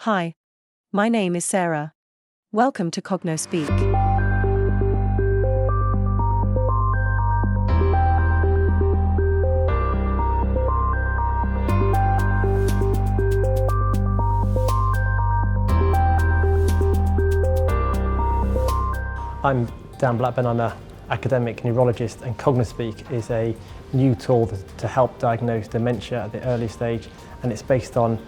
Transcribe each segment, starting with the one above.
Hi, my name is Sarah. Welcome to CognoSpeak. I'm Dan Blackburn, I'm an academic neurologist, and CognoSpeak is a new tool to help diagnose dementia at the early stage, and it's based on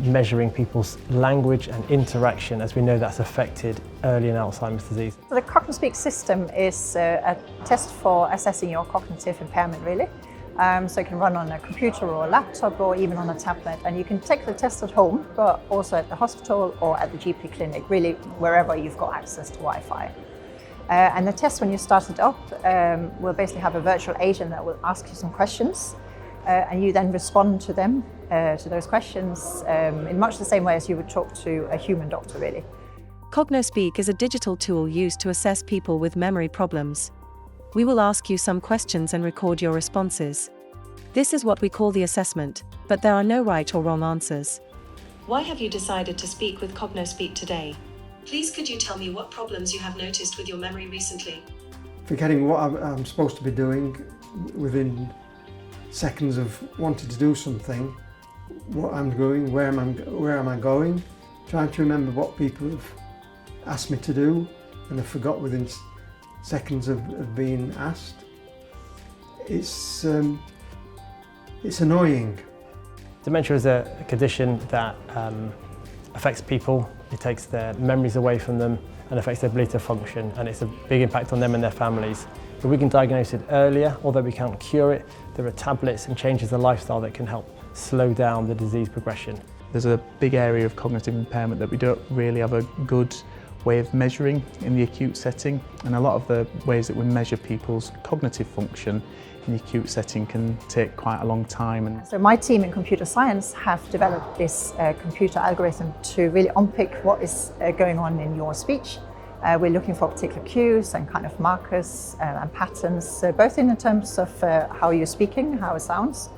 measuring people's language and interaction, as we know that's affected early in Alzheimer's disease. So the CognoSpeak system is a test for assessing your cognitive impairment, really. So it can run on a computer or a laptop or even on a tablet, and you can take the test at home, but also at the hospital or at the GP clinic, really wherever you've got access to Wi-Fi. And the test, when you start it up, will basically have a virtual agent that will ask you some questions, and you then respond to them, to those questions, in much the same way as you would talk to a human doctor, really. CognoSpeak is a digital tool used to assess people with memory problems. We will ask you some questions and record your responses. This is what we call the assessment, but there are no right or wrong answers. Why have you decided to speak with CognoSpeak today? Please could you tell me what problems you have noticed with your memory recently? Forgetting what I'm supposed to be doing within seconds of wanting to do something, what I'm doing, where am I going, trying to remember what people have asked me to do and I forgot within seconds of being asked. It's annoying. Dementia is a condition that affects people. It takes their memories away from them and affects their ability to function, and it's a big impact on them and their families. If we can diagnose it earlier, although we can't cure it, there are tablets and changes in lifestyle that can help slow down the disease progression. There's a big area of cognitive impairment that we don't really have a good way of measuring in the acute setting, and a lot of the ways that we measure people's cognitive function in the acute setting can take quite a long time. So my team in computer science have developed this computer algorithm to really unpick what is going on in your speech. We're looking for particular cues and kind of markers and patterns, both in terms of how you're speaking, how it sounds,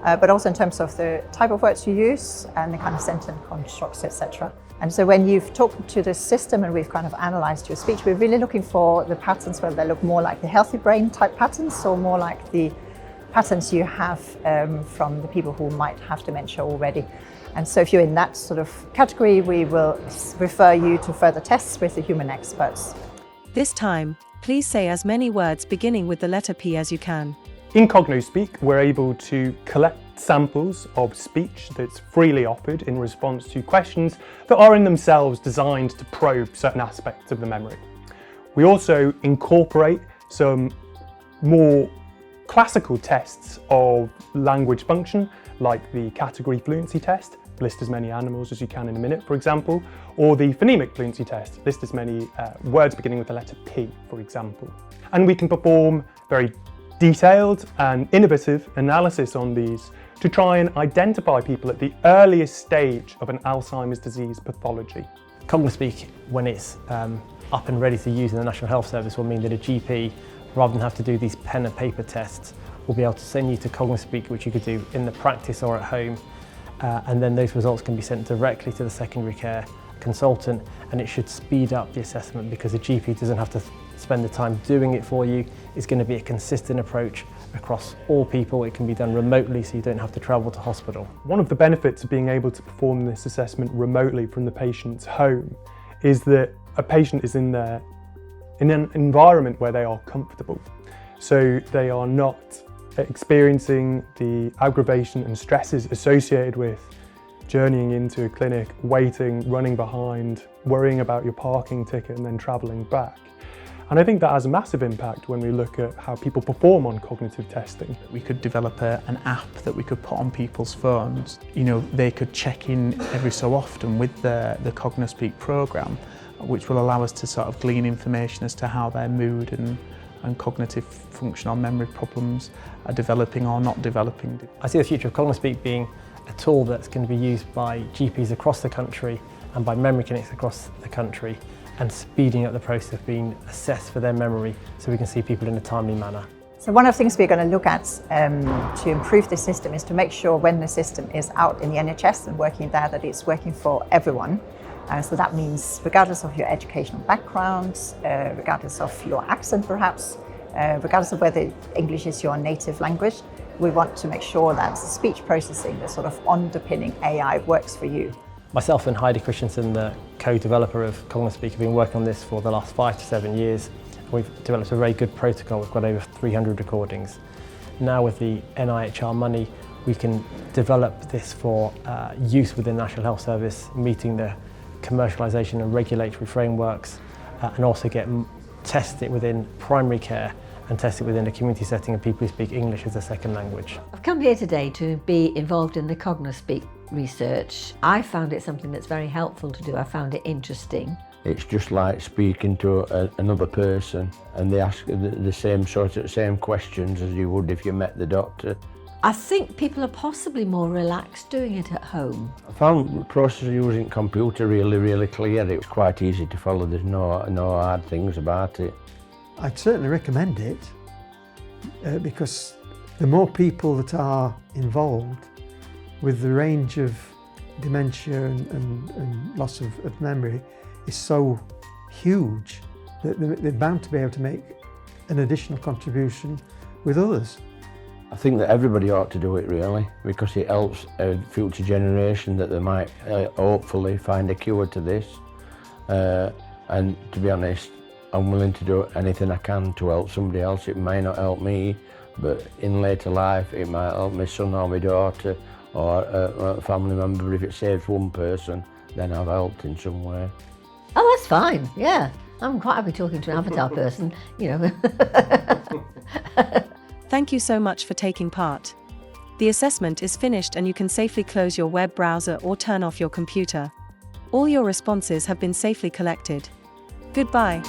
but also in terms of the type of words you use and the kind of sentence constructs, etc. And so when you've talked to the system and we've kind of analysed your speech, we're really looking for the patterns where they look more like the healthy brain type patterns or more like the patterns you have from the people who might have dementia already. And so if you're in that sort of category, we will refer you to further tests with the human experts. This time, please say as many words beginning with the letter P as you can. In CognoSpeak, we're able to collect samples of speech that's freely offered in response to questions that are in themselves designed to probe certain aspects of the memory. We also incorporate some more classical tests of language function, like the category fluency test, list as many animals as you can in a minute, for example, or the phonemic fluency test, list as many words beginning with the letter P, for example. And we can perform very detailed and innovative analysis on these to try and identify people at the earliest stage of an Alzheimer's disease pathology. CognoSpeak, when it's up and ready to use in the National Health Service, will mean that a GP, rather than have to do these pen and paper tests, will be able to send you to CognoSpeak, which you could do in the practice or at home, and then those results can be sent directly to the secondary care consultant, and it should speed up the assessment because the GP doesn't have to spend the time doing it for you. It's going to be a consistent approach across all people. It can be done remotely, so you don't have to travel to hospital. One of the benefits of being able to perform this assessment remotely from the patient's home is that a patient is in an environment where they are comfortable. So they are not experiencing the aggravation and stresses associated with journeying into a clinic, waiting, running behind, worrying about your parking ticket and then travelling back. And I think that has a massive impact when we look at how people perform on cognitive testing. We could develop an app that we could put on people's phones. You know, they could check in every so often with the CognoSpeak programme, which will allow us to sort of glean information as to how their mood and cognitive function or memory problems are developing or not developing. I see the future of CognoSpeak being a tool that's going to be used by GPs across the country and by memory clinics across the country, and speeding up the process of being assessed for their memory so we can see people in a timely manner. So one of the things we're going to look at to improve the system is to make sure when the system is out in the NHS and working there that it's working for everyone. So that means regardless of your educational background, regardless of your accent perhaps, regardless of whether English is your native language, we want to make sure that the speech processing, the sort of underpinning AI, works for you. Myself and Heidi Christensen, the co-developer of CognoSpeak, have been working on this for the last 5 to 7 years. We've developed a very good protocol. We've got over 300 recordings. Now with the NIHR money, we can develop this for use within the National Health Service, meeting the commercialisation and regulatory frameworks, and also test it within primary care and test it within a community setting of people who speak English as a second language. I've come here today to be involved in the CognoSpeak research. I found it something that's very helpful to do. I found it interesting. It's just like speaking to another person, and they ask the same questions as you would if you met the doctor. I think people are possibly more relaxed doing it at home. I found the process of using computer really clear. It was quite easy to follow. There's no hard things about it. I'd certainly recommend it because the more people that are involved with the range of dementia and loss of memory is so huge that they're bound to be able to make an additional contribution with others. I think that everybody ought to do it really, because it helps a future generation that they might hopefully find a cure to this. And to be honest, I'm willing to do anything I can to help somebody else. It may not help me, but in later life it might help my son or my daughter or a family member. If it saves one person, then I've helped in some way. Oh, that's fine, yeah. I'm quite happy talking to an avatar person, you know. Thank you so much for taking part. The assessment is finished and you can safely close your web browser or turn off your computer. All your responses have been safely collected. Goodbye.